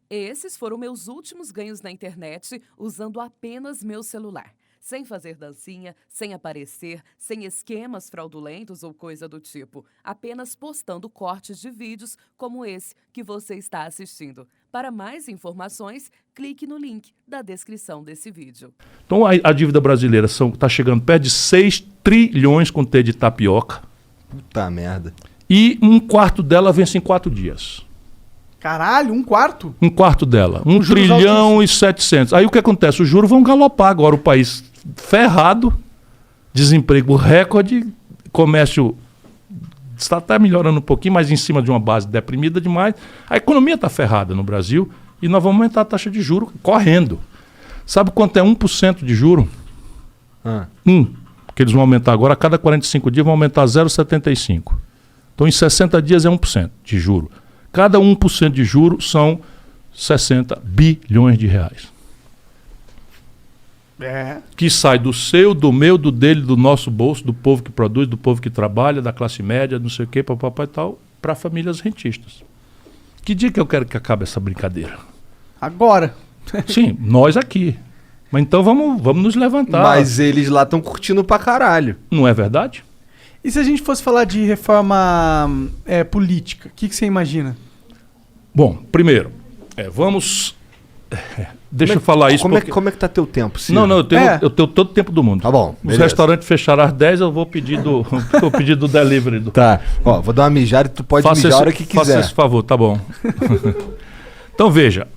Esses foram meus últimos ganhos na internet usando apenas meu celular. Sem fazer dancinha, sem aparecer, sem esquemas fraudulentos ou coisa do tipo. Apenas postando cortes de vídeos como esse que você está assistindo. Para mais informações, clique no link da descrição desse vídeo. Então a dívida brasileira está chegando perto de 6 trilhões com T de tapioca. Puta merda. E um quarto dela vence em 4 dias. Caralho, um quarto? Um quarto dela. 1 trilhão e 700. Aí o que acontece? Os juros vão galopar agora. O país ferrado, desemprego recorde, comércio está até melhorando um pouquinho, mas em cima de uma base deprimida demais. A economia está ferrada no Brasil e nós vamos aumentar a taxa de juros correndo. Sabe quanto é 1% de juro? Que eles vão aumentar agora. A cada 45 dias vão aumentar 0,75. Então em 60 dias é 1% de juro. Cada 1% de juro são 60 bilhões de reais. Que sai do seu, do meu, do dele, do nosso bolso, do povo que produz, do povo que trabalha, da classe média, não sei o quê, papapá e tal, para famílias rentistas. Que dia que eu quero que acabe essa brincadeira? Agora. Sim, nós aqui. Mas então vamos nos levantar. Mas eles lá estão curtindo pra caralho. Não é verdade? E se a gente fosse falar de reforma política, o que você imagina? Bom, primeiro, vamos... Deixa eu falar isso. Como é que tá teu tempo, Ciro? Não, eu tenho todo o tempo do mundo. Tá bom. Os beleza. restaurantes fecharam às 10, eu vou pedir do delivery. Tá. Ó, vou dar uma mijada e tu pode mijar a hora que quiser. Faça esse favor, tá bom. Então veja,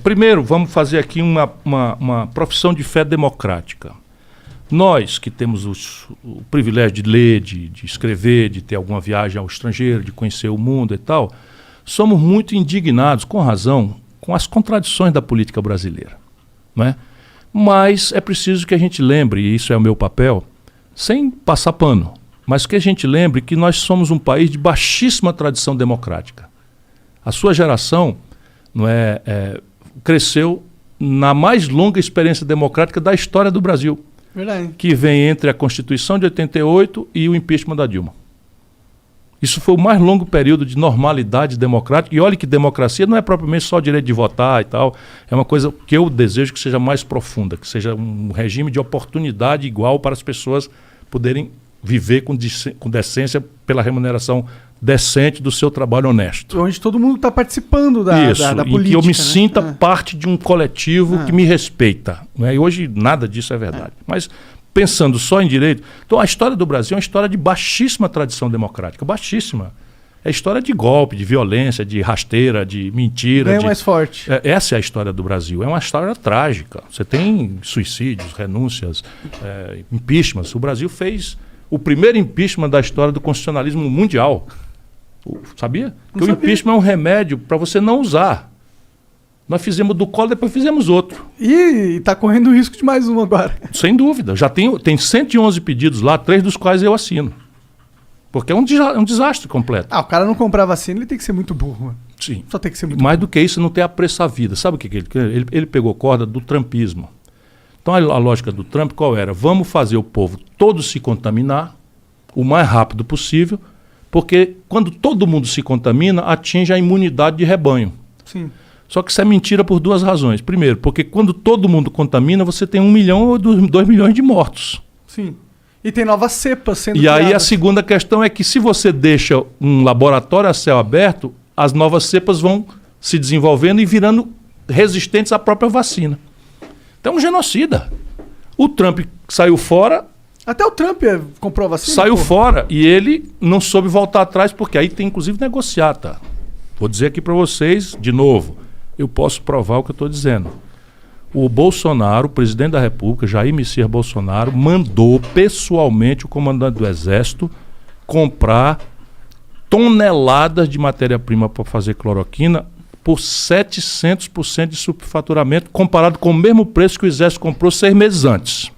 primeiro vamos fazer aqui uma profissão de fé democrática. Nós que temos o privilégio de ler, de escrever, de ter alguma viagem ao estrangeiro, de conhecer o mundo e tal, somos muito indignados, com razão, com as contradições da política brasileira, não é? Mas é preciso que a gente lembre, e isso é o meu papel, sem passar pano, mas que a gente lembre que nós somos um país de baixíssima tradição democrática. A sua geração cresceu na mais longa experiência democrática da história do Brasil, Verdade. que vem entre a Constituição de 88 e o impeachment da Dilma. Isso foi o mais longo período de normalidade democrática. E olha que democracia não é propriamente só o direito de votar e tal. É uma coisa que eu desejo que seja mais profunda, que seja um regime de oportunidade igual para as pessoas poderem viver com decência pela remuneração decente do seu trabalho honesto. Onde todo mundo está participando da política. E que eu me sinta né? parte de um coletivo que me respeita. Né? E hoje nada disso é verdade. Mas pensando só em direito... Então a história do Brasil é uma história de baixíssima tradição democrática. Baixíssima. É história de golpe, de violência, de rasteira, de mentira. Mais forte. Essa é a história do Brasil. É uma história trágica. Você tem suicídios, renúncias, impeachments. O Brasil fez o primeiro impeachment da história do constitucionalismo mundial. Sabia? Que o impeachment é um remédio para você não usar. Nós fizemos do Collor, depois fizemos outro. E está correndo o risco de mais um agora. Sem dúvida. Já tem 111 pedidos lá, 3 dos quais eu assino. Porque é um desastre completo. O cara não comprar vacina, ele tem que ser muito burro. Mano. Sim. Só tem que ser muito Mais burro. do que isso, não ter apreço à vida. Sabe o que ele quer? Ele pegou corda do trumpismo. Então a lógica do Trump qual era? Vamos fazer o povo todo se contaminar o mais rápido possível, porque quando todo mundo se contamina, atinge a imunidade de rebanho. Sim. Só que isso é mentira por 2 razões. Primeiro, porque quando todo mundo contamina, você tem 1 milhão ou 2 milhões de mortos. Sim. E tem novas cepas sendo E aí criadas. a segunda questão é que se você deixa um laboratório a céu aberto, as novas cepas vão se desenvolvendo e virando resistentes à própria vacina. Então é um genocida. O Trump saiu fora... Até o Trump comprou a vacina. Saiu fora e ele não soube voltar atrás, porque aí tem inclusive negociar, tá? Vou dizer aqui para vocês, de novo, eu posso provar o que eu estou dizendo. O Bolsonaro, o presidente da República, Jair Messias Bolsonaro, mandou pessoalmente o comandante do Exército comprar toneladas de matéria-prima para fazer cloroquina por 700% de superfaturamento, comparado com o mesmo preço que o Exército comprou 6 meses antes.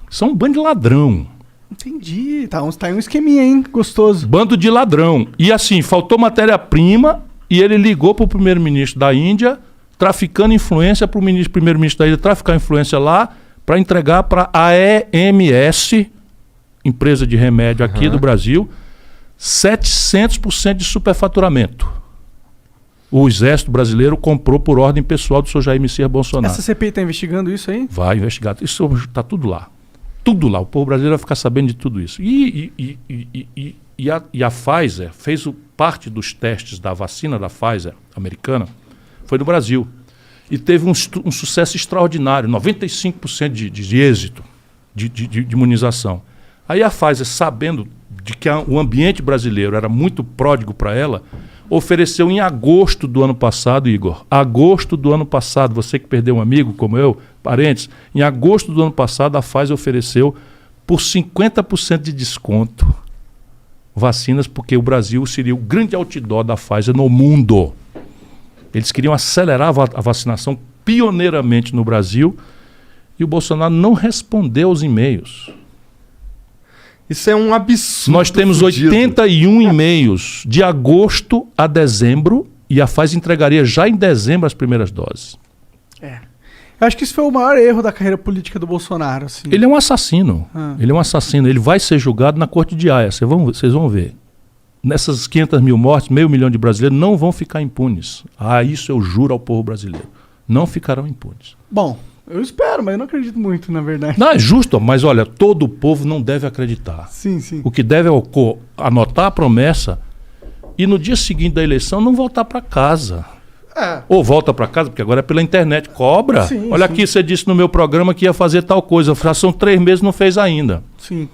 São um bando de ladrão. Entendi. Tá aí um esqueminha, hein? Gostoso. Bando de ladrão. E assim, faltou matéria-prima e ele ligou para o primeiro-ministro da Índia, traficando influência para o primeiro-ministro da Índia traficar influência lá para entregar para a EMS, empresa de remédio aqui do Brasil, 700% de superfaturamento. O Exército Brasileiro comprou por ordem pessoal do senhor Jair Messias Bolsonaro. Essa CPI está investigando isso aí? Vai investigar. Isso está tudo lá. Tudo lá. O povo brasileiro vai ficar sabendo de tudo isso. E a Pfizer fez parte dos testes da vacina da Pfizer americana, foi no Brasil. E teve um sucesso extraordinário, 95% de êxito de imunização. Aí a Pfizer, sabendo de que o ambiente brasileiro era muito pródigo para ela, ofereceu em agosto do ano passado, Igor, agosto do ano passado, você que perdeu um amigo como eu, parentes, em agosto do ano passado a Pfizer ofereceu por 50% de desconto vacinas, porque o Brasil seria o grande outdoor da Pfizer no mundo. Eles queriam acelerar a vacinação pioneiramente no Brasil e o Bolsonaro não respondeu aos e-mails. Isso é um absurdo. Nós temos 81 e-mails de agosto a dezembro e a Pfizer entregaria já em dezembro as primeiras doses. Eu acho que isso foi o maior erro da carreira política do Bolsonaro. Assim. Ele é um assassino. Ele é um assassino. Ele vai ser julgado na corte de Haia. Vocês vão ver. Nessas 500 mil mortes, 500 mil de brasileiros não vão ficar impunes. Isso eu juro ao povo brasileiro. Não ficarão impunes. Bom, eu espero, mas eu não acredito muito, na verdade. Não, é justo, mas olha, todo o povo não deve acreditar. Sim, sim. O que deve é anotar a promessa e no dia seguinte da eleição não voltar para casa. Ou volta para casa, porque agora é pela internet. Cobra. Sim, olha sim. Aqui, você disse no meu programa que ia fazer tal coisa. Já são 3 meses e não fez ainda. Sim.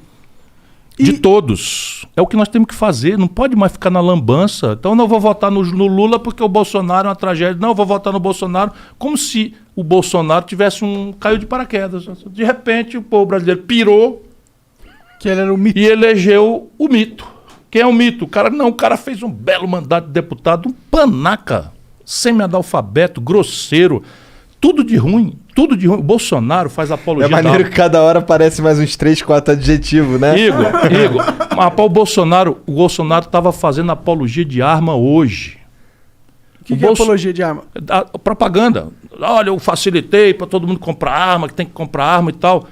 De todos. É o que nós temos que fazer. Não pode mais ficar na lambança. Então eu não vou votar no Lula porque o Bolsonaro é uma tragédia. Não, eu vou votar no Bolsonaro como se o Bolsonaro tivesse caiu de paraquedas. De repente o povo brasileiro pirou Que ele era o mito. e elegeu o mito. Quem é o mito? O cara fez um belo mandato de deputado, um panaca, semi-analfabeto, grosseiro, tudo de ruim. O Bolsonaro faz apologia. É maneiro que cada hora aparece mais uns 3, 4 adjetivos, né? Igor, mas o Bolsonaro estava fazendo apologia de arma hoje. O que é apologia de arma? A propaganda. Olha, eu facilitei para todo mundo comprar arma, que tem que comprar arma e tal.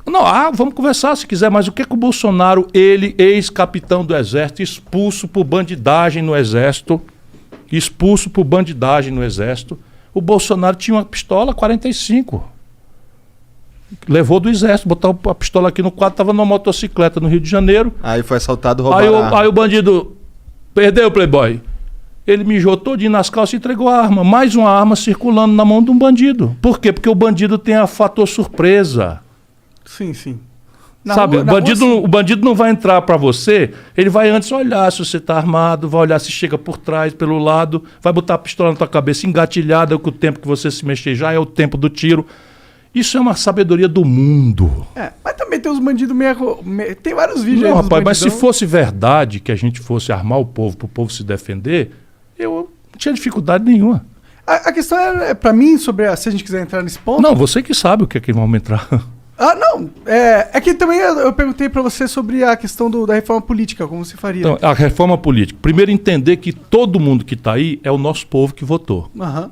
Não, vamos conversar se quiser, mas o que o Bolsonaro, ele, ex-capitão do Exército, expulso por bandidagem no Exército, o Bolsonaro tinha uma pistola 45. Levou do Exército, botou a pistola aqui no quadro, estava numa motocicleta no Rio de Janeiro. Aí foi assaltado, roubaram. Aí o bandido perdeu o Playboy. Ele mijou todinho nas calças e entregou a arma. Mais uma arma circulando na mão de um bandido. Por quê? Porque o bandido tem a fator surpresa. Sim, sim. Sabe, o bandido não vai entrar para você, ele vai antes olhar se você está armado, vai olhar se chega por trás, pelo lado, vai botar a pistola na tua cabeça engatilhada, que o tempo que você se mexer já é o tempo do tiro. Isso é uma sabedoria do mundo. Mas também tem os bandidos tem vários vídeos aí Não, dos rapaz, mas se bandidão. fosse verdade que a gente fosse armar o povo para o povo se defender, eu não tinha dificuldade nenhuma. A questão é pra mim, sobre se a gente quiser entrar nesse ponto... Não, você que sabe o que é que vamos entrar. Não. É que também eu perguntei pra você sobre a questão da reforma política, como você faria. Então, a reforma política. Primeiro, entender que todo mundo que está aí é o nosso povo que votou. Aham.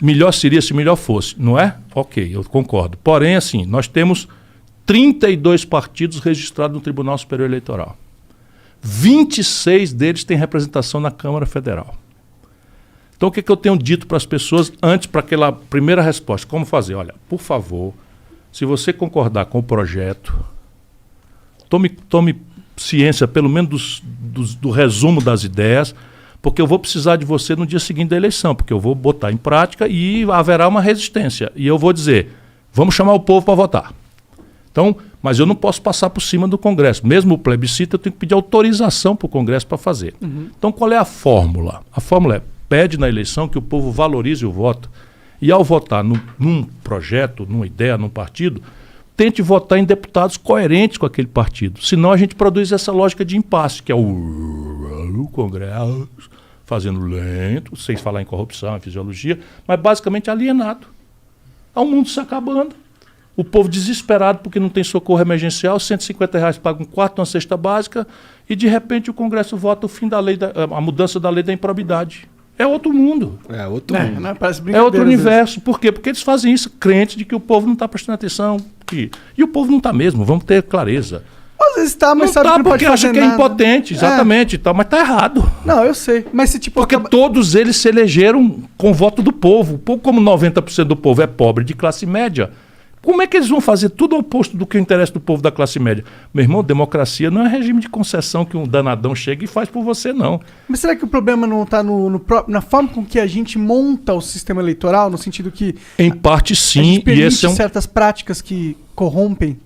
Melhor seria se melhor fosse, não é? Ok, eu concordo. Porém, assim, nós temos 32 partidos registrados no Tribunal Superior Eleitoral. 26 deles têm representação na Câmara Federal. Então, o que eu tenho dito para as pessoas antes, para aquela primeira resposta? Como fazer? Olha, por favor, se você concordar com o projeto, tome ciência, pelo menos do resumo das ideias, porque eu vou precisar de você no dia seguinte da eleição, porque eu vou botar em prática e haverá uma resistência. E eu vou dizer, vamos chamar o povo para votar. Então, mas eu não posso passar por cima do Congresso. Mesmo o plebiscito, eu tenho que pedir autorização para o Congresso para fazer. Então, qual é a fórmula? A fórmula é, pede na eleição que o povo valorize o voto. E ao votar num projeto, numa ideia, num partido, tente votar em deputados coerentes com aquele partido. Senão a gente produz essa lógica de impasse, que é o Congresso fazendo lento, sem falar em corrupção, em fisiologia, mas basicamente alienado. Há um mundo se acabando. O povo desesperado porque não tem socorro emergencial, R$150 paga um quarto de uma cesta básica e de repente o Congresso vota o fim da lei, a mudança da lei da improbidade. É outro mundo. É outro mundo. Não, parece É outro universo. Por quê? Porque eles fazem isso crentes de que o povo não está prestando atenção. E o povo não está mesmo, vamos ter clareza. vezes tá, mas Não sabe tá que não pode porque acha fazer que é nada. impotente, exatamente, e tal, mas tá errado. Não, eu sei. Mas se tipo... Porque todos eles se elegeram com o voto do povo. O povo, como 90% do povo é pobre de classe média, como é que eles vão fazer tudo ao oposto do que o interesse do povo da classe média? Meu irmão, democracia não é regime de concessão que um danadão chega e faz por você, não. Mas será que o problema não tá na forma com que a gente monta o sistema eleitoral, no sentido que Em parte, a sim, gente e permite esse é um... certas práticas que corrompem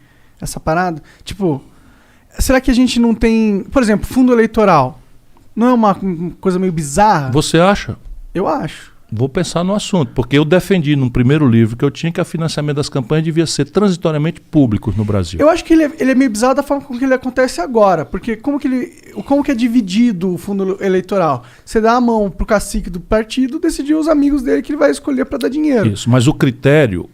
essa parada? Tipo, será que a gente não tem... Por exemplo, fundo eleitoral. Não é uma coisa meio bizarra? Você acha? Eu acho. Vou pensar no assunto, porque eu defendi num primeiro livro que eu tinha que o financiamento das campanhas devia ser transitoriamente público no Brasil. Eu acho que ele é meio bizarro da forma com que ele acontece agora. Porque como que é dividido o fundo eleitoral? Você dá a mão pro cacique do partido decidir os amigos dele que ele vai escolher para dar dinheiro. Isso, mas o critério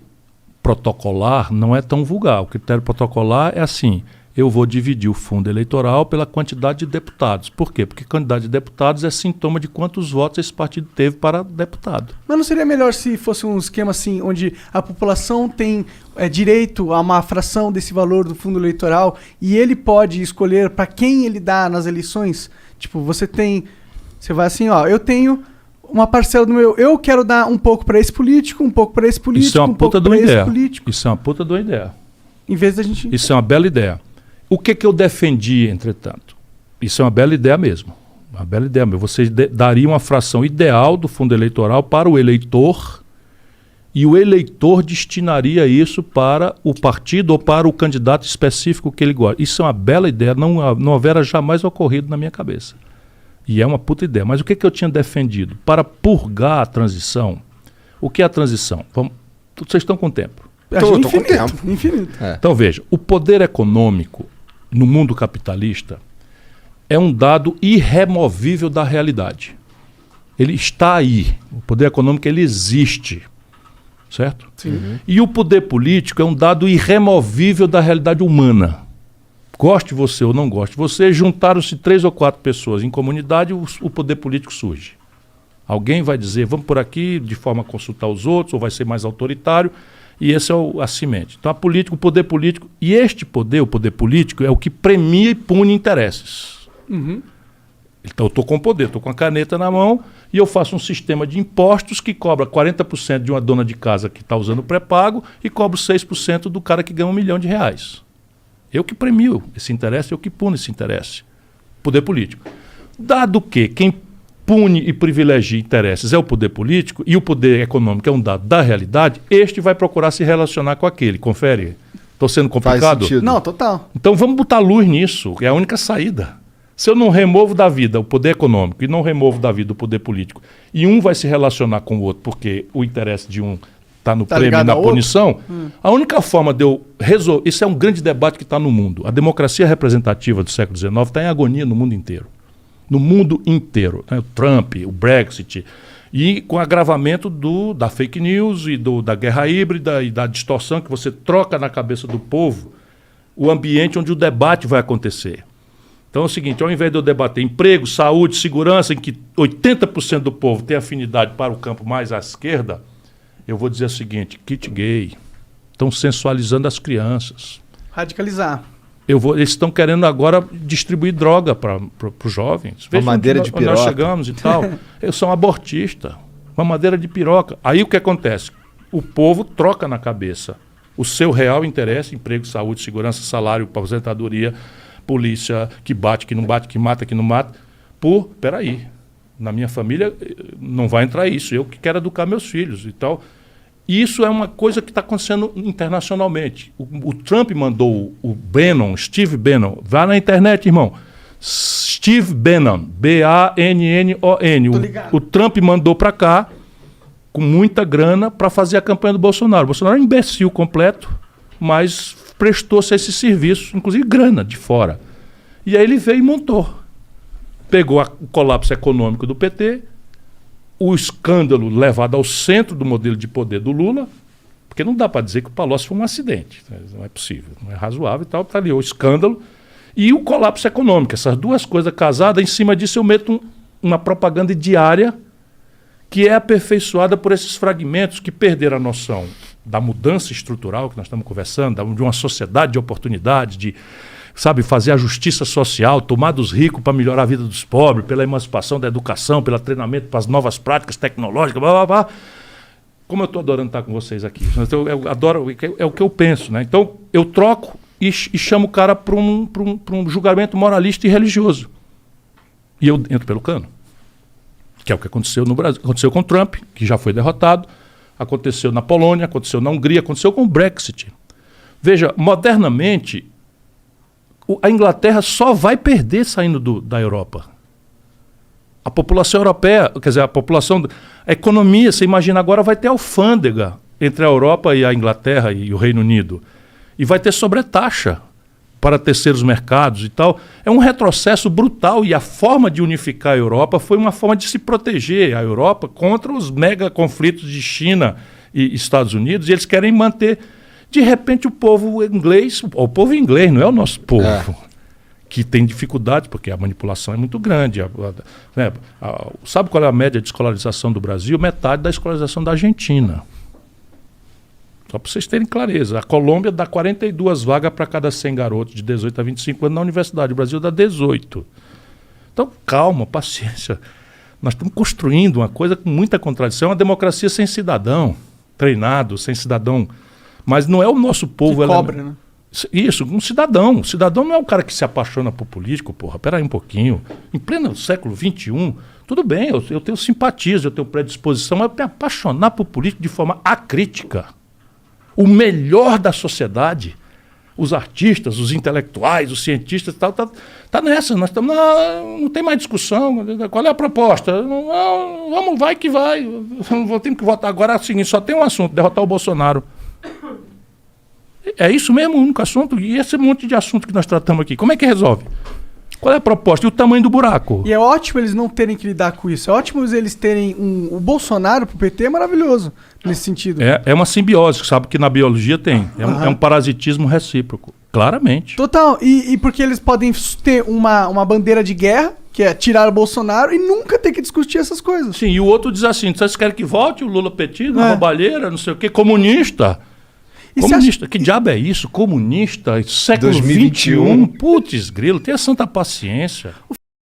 protocolar não é tão vulgar. O critério protocolar é assim: eu vou dividir o fundo eleitoral pela quantidade de deputados. Por quê? Porque quantidade de deputados é sintoma de quantos votos esse partido teve para deputado. Mas não seria melhor se fosse um esquema assim, onde a população tem direito a uma fração desse valor do fundo eleitoral e ele pode escolher para quem ele dá nas eleições? Tipo, você vai assim, ó, eu tenho uma parcela do meu, eu quero dar um pouco para esse político, um pouco para esse político, Isso é uma um pouco puta de uma para esse ideia. político. Isso é uma puta de uma ideia. Em vez da gente... Isso é uma bela ideia. O que eu defendi, entretanto? Isso é uma bela ideia mesmo. Uma bela ideia mesmo. Você daria uma fração ideal do fundo eleitoral para o eleitor e o eleitor destinaria isso para o partido ou para o candidato específico que ele gosta. Isso é uma bela ideia, não houvera jamais ocorrido na minha cabeça. E é uma puta ideia. Mas o que eu tinha defendido? Para purgar a transição. O que é a transição? Vocês estão com tempo. Tô com tempo. Infinito. Então veja, o poder econômico no mundo capitalista é um dado irremovível da realidade. Ele está aí. O poder econômico ele existe. Certo? Sim. Uhum. E o poder político é um dado irremovível da realidade humana. Goste você ou não goste você, juntaram-se 3 ou 4 pessoas em comunidade, o poder político surge. Alguém vai dizer, vamos por aqui, de forma a consultar os outros, ou vai ser mais autoritário, e esse é a semente. Então o poder político, e este poder, o poder político, é o que premia e pune interesses. Uhum. Então eu estou com o poder, estou com a caneta na mão, e eu faço um sistema de impostos que cobra 40% de uma dona de casa que está usando pré-pago e cobro 6% do cara que ganha R$1 milhão. Eu que premio esse interesse, eu que puno esse interesse. Poder político. Dado que quem pune e privilegia interesses é o poder político e o poder econômico é um dado da realidade, este vai procurar se relacionar com aquele. Confere? Estou sendo complicado? Faz sentido. Não, total. Então vamos botar luz nisso, é a única saída. Se eu não removo da vida o poder econômico e não removo da vida o poder político, e um vai se relacionar com o outro porque o interesse de um está no prêmio e ligado na ao outro? punição, a única forma de eu resolver... Isso é um grande debate que está no mundo. A democracia representativa do século XIX está em agonia no mundo inteiro. No mundo inteiro. Né? O Trump, o Brexit, e com o agravamento da fake news e da guerra híbrida e da distorção que você troca na cabeça do povo o ambiente onde o debate vai acontecer. Então é o seguinte, ao invés de eu debater emprego, saúde, segurança, em que 80% do povo tem afinidade para o campo mais à esquerda, eu vou dizer o seguinte, kit gay, estão sensualizando as crianças. Radicalizar. Eles estão querendo agora distribuir droga para os jovens. Veja madeira de onde nós piroca. chegamos e tal. Eu sou um abortista, uma madeira de piroca. Aí o que acontece? O povo troca na cabeça o seu real interesse, emprego, saúde, segurança, salário, aposentadoria, polícia, que bate, que não bate, que não mata, peraí, na minha família não vai entrar isso, eu que quero educar meus filhos e tal. E isso é uma coisa que está acontecendo internacionalmente. O Trump mandou o Bannon, Steve Bannon, vá na internet, irmão. Steve Bannon, B-A-N-N-O-N. O Trump mandou para cá, com muita grana, para fazer a campanha do Bolsonaro. O Bolsonaro é um imbecil completo, mas prestou-se a esse serviço, inclusive grana de fora. E aí ele veio e montou. Pegou o colapso econômico do PT, o escândalo levado ao centro do modelo de poder do Lula, porque não dá para dizer que o Palocci foi um acidente, não é possível, não é razoável e tal, está ali o escândalo e o colapso econômico, essas duas coisas casadas, em cima disso eu meto uma propaganda diária que é aperfeiçoada por esses fragmentos que perderam a noção da mudança estrutural que nós estamos conversando, de uma sociedade de oportunidades, de sabe, fazer a justiça social, tomar dos ricos para melhorar a vida dos pobres, pela emancipação da educação, pelo treinamento para as novas práticas tecnológicas, blá, blá, blá. Como eu estou adorando estar com vocês aqui. Eu adoro, é o que eu penso, né? Então, eu troco e chamo o cara para um julgamento moralista e religioso. E eu entro pelo cano. Que é o que aconteceu no Brasil. Aconteceu com o Trump, que já foi derrotado. Aconteceu na Polônia, aconteceu na Hungria, aconteceu com o Brexit. Veja, modernamente, a Inglaterra só vai perder saindo da Europa. A população europeia, quer dizer, a economia, você imagina agora, vai ter alfândega entre a Europa e a Inglaterra e o Reino Unido. E vai ter sobretaxa para terceiros mercados e tal. É um retrocesso brutal e a forma de unificar a Europa foi uma forma de se proteger a Europa contra os mega conflitos de China e Estados Unidos, e eles querem manter. De repente o povo inglês não é o nosso povo, que tem dificuldade, porque a manipulação é muito grande. Sabe qual é a média de escolarização do Brasil? Metade da escolarização da Argentina. Só para vocês terem clareza. A Colômbia dá 42 vagas para cada 100 garotos de 18 a 25 anos na universidade. O Brasil dá 18. Então, calma, paciência. Nós estamos construindo uma coisa com muita contradição. É uma democracia sem cidadão, treinado, sem cidadão. Mas não é o nosso povo. Que cobra, né? Isso, um cidadão. Um cidadão não é um cara que se apaixona por político, porra. Peraí um pouquinho. Em pleno século XXI, tudo bem, eu tenho simpatias, eu tenho predisposição, mas me apaixonar por político de forma acrítica. O melhor da sociedade, os artistas, os intelectuais, os cientistas, tá nessa. Nós estamos não tem mais discussão. Qual é a proposta? Vamos, vai que vai. Temos que votar agora. É o seguinte, só tem um assunto: derrotar o Bolsonaro. É isso mesmo, o único assunto? E esse monte de assunto que nós tratamos aqui, como é que resolve? Qual é a proposta? E o tamanho do buraco? E é ótimo eles não terem que lidar com isso. É ótimo eles terem o Bolsonaro pro PT, é maravilhoso nesse sentido. É uma simbiose, sabe que na biologia tem. É um parasitismo recíproco, claramente. Total. E porque eles podem ter uma bandeira de guerra, que é tirar o Bolsonaro, e nunca ter que discutir essas coisas. Sim, e o outro diz assim, vocês querem que volte o Lula petido, roubalheira, não sei o quê, comunista? Comunista, que diabo é isso? Comunista, século 2021. XXI, putz grilo, tenha santa paciência.